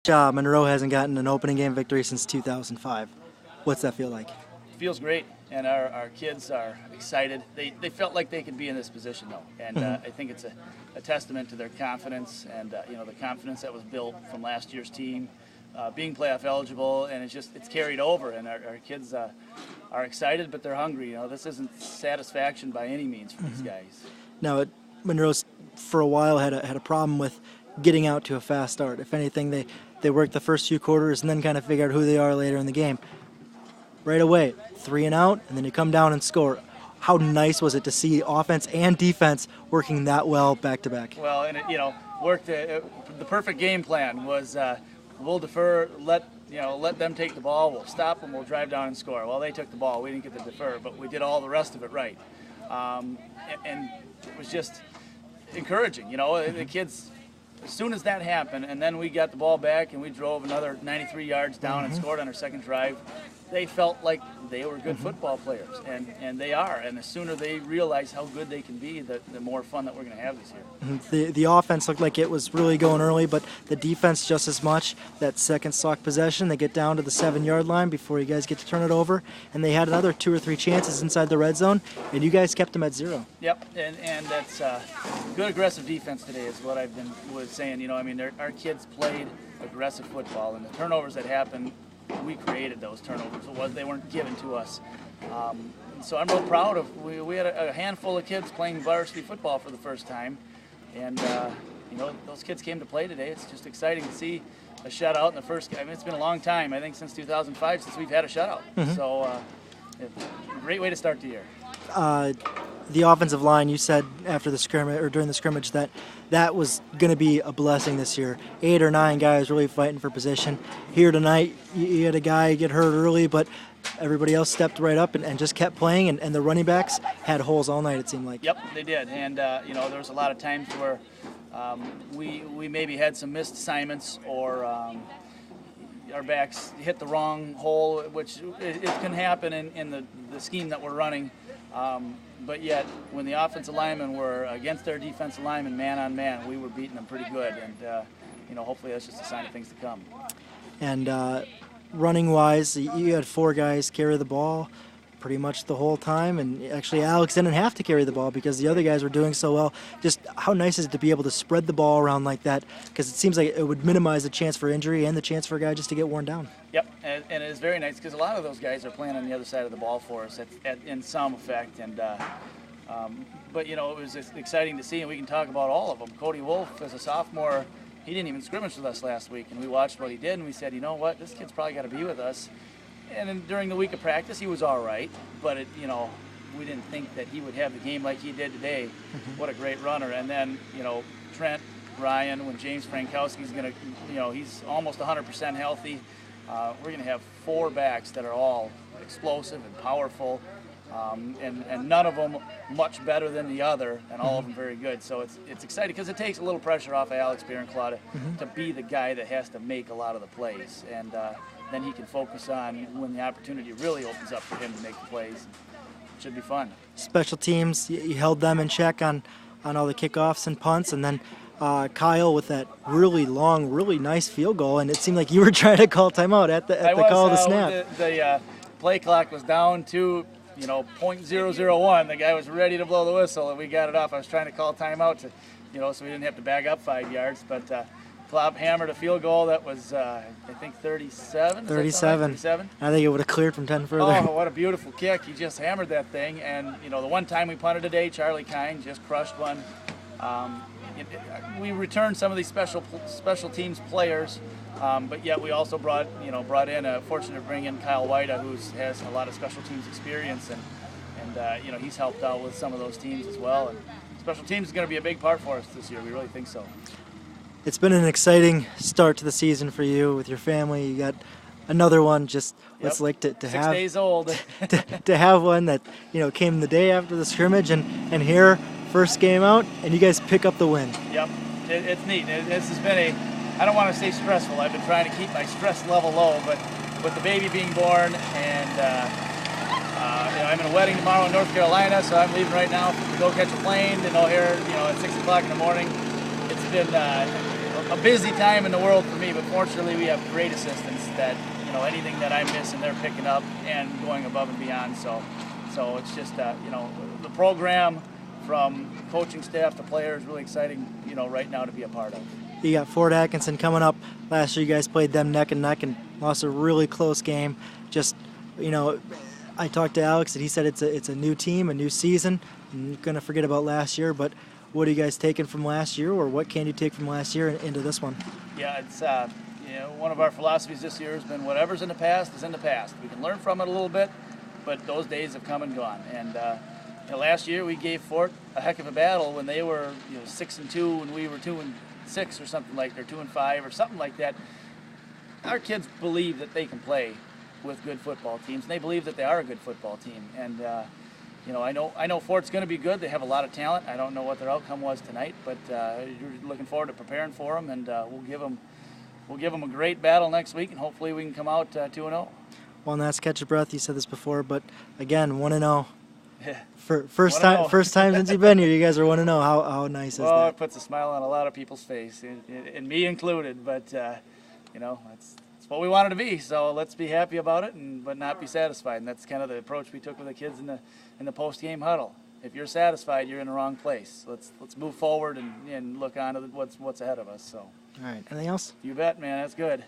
Monroe hasn't gotten an opening game victory since 2005. What's that feel like? It feels great, and our kids are excited. They felt like they could be in this position, though, and I think it's a testament to their confidence and the confidence that was built from last year's team, being playoff eligible, and it's carried over, and our kids are excited, but they're hungry. This isn't satisfaction by any means for these guys. Now, Monroe's for a while had a problem with getting out to a fast start. If anything, they worked the first few quarters and then kind of figured out who they are later in the game. Right away, 3 and out, and then you come down and score. How nice was it to see offense and defense working that well back to back? Well, and it worked. The perfect game plan was we'll defer, let them take the ball, we'll stop them, we'll drive down and score. Well, they took the ball, we didn't get the defer, but we did all the rest of it right, and it was just encouraging. The kids. As soon as that happened, and then we got the ball back and we drove another 93 yards down and scored on our second drive, they felt like they were good football players, and they are. And the sooner they realize how good they can be, the more fun that we're going to have this year. The offense looked like it was really going early, but the defense just as much. That second Sauk possession, they get down to the 7-yard line before you guys get to turn it over, and they had another 2 or 3 chances inside the red zone, and you guys kept them at 0. Yep, and that's good aggressive defense today is what was saying. Our kids played aggressive football, and the turnovers that happened, we created those turnovers. They weren't given to us. So I'm real proud of. We had a handful of kids playing varsity football for the first time, and those kids came to play today. It's just exciting to see a shutout in the first. It's been a long time. I think since 2005 since we've had a shutout. So it's a great way to start the year. The offensive line, you said after the scrimmage or during the scrimmage that was going to be a blessing this year. 8 or 9 guys really fighting for position. Here tonight, you had a guy get hurt early, but everybody else stepped right up and just kept playing, and the running backs had holes all night, it seemed like. Yep, they did. And, there was a lot of times where we maybe had some missed assignments or our backs hit the wrong hole, which it can happen in the scheme that we're running. But yet, when the offensive linemen were against their defensive linemen man on man, we were beating them pretty good. And, hopefully that's just a sign of things to come. And running-wise, you had 4 guys carry the ball pretty much the whole time. And actually, Alex didn't have to carry the ball because the other guys were doing so well. Just how nice is it to be able to spread the ball around like that? Because it seems like it would minimize the chance for injury and the chance for a guy just to get worn down. Yep, and it is very nice because a lot of those guys are playing on the other side of the ball for us in some effect. And but it was exciting to see, and we can talk about all of them. Cody Wolf, as a sophomore, he didn't even scrimmage with us last week, and we watched what he did, and we said, you know what, this kid's probably got to be with us. And then during the week of practice, he was all right, but we didn't think that he would have the game like he did today. What a great runner! And then Trent, Ryan, when James Frankowski's going to, he's almost 100% healthy. We're going to have 4 backs that are all explosive and powerful, and none of them much better than the other, and all of them very good. So it's exciting because it takes a little pressure off of Alex Bierenclaw to be the guy that has to make a lot of the plays, and then he can focus on when the opportunity really opens up for him to make the plays. It should be fun. Special teams, you held them in check on all the kickoffs and punts, and then Kyle with that really long, really nice field goal, and it seemed like you were trying to call timeout at the call of the snap. The play clock was down to .001. The guy was ready to blow the whistle, and we got it off. I was trying to call timeout to, so we didn't have to back up 5 yards, but Klopp hammered a field goal that was, I think, 37. 37. I think it would have cleared from 10 further. Oh, what a beautiful kick. He just hammered that thing. And, the one time we punted today, Charlie Kine just crushed one. We returned some of these special teams players, but yet we also brought in, fortunate to bring in Kyle Whita, who has a lot of special teams experience. And he's helped out with some of those teams as well. And special teams is going to be a big part for us this year. We really think so. It's been an exciting start to the season for you with your family. You got another one. Just what's it like to have 6 days old. to have one that came the day after the scrimmage and here first game out, and you guys pick up the win. Yep, it's neat. This has been I don't want to say stressful. I've been trying to keep my stress level low, but with the baby being born and I'm in a wedding tomorrow in North Carolina, so I'm leaving right now to go catch a plane. Here, at 6 o'clock in the morning. It's been a busy time in the world for me, but fortunately we have great assistants that, you know, anything that I miss and they're picking up and going above and beyond. So it's just, you know, the program from coaching staff to players, really exciting, you know, right now to be a part of. You got Fort Atkinson coming up. Last year you guys played them neck and neck and lost a really close game. Just, you know, I talked to Alex and he said it's a new team, a new season. I'm going to forget about last year, but what are you guys taking from last year, or what can you take from last year into this one? Yeah, it's you know, one of our philosophies this year has been whatever's in the past is in the past. We can learn from it a little bit, but those days have come and gone. And you know, last year we gave Fort a heck of a battle when they were, you know, 6-2 and we were 2-6 or something like, or 2-5 or something like that. Our kids believe that they can play with good football teams, and they believe that they are a good football team. And you know, I know Fort's going to be good. They have a lot of talent. I don't know what their outcome was tonight, but you're looking forward to preparing for them, and we'll give them a great battle next week, and hopefully we can come out 2-0. Well, and that's catch your breath. You said this before, but again, 1-0. First time since you've been here, you guys are 1-0. How nice is that? Well, it puts a smile on a lot of people's face, and me included. But you know, it's what we wanted to be. So let's be happy about it, but not be satisfied. And that's kind of the approach we took with the kids in the post-game huddle. If you're satisfied, you're in the wrong place. Let's move forward and look on to what's ahead of us. So. All right. Anything else? You bet, man. That's good.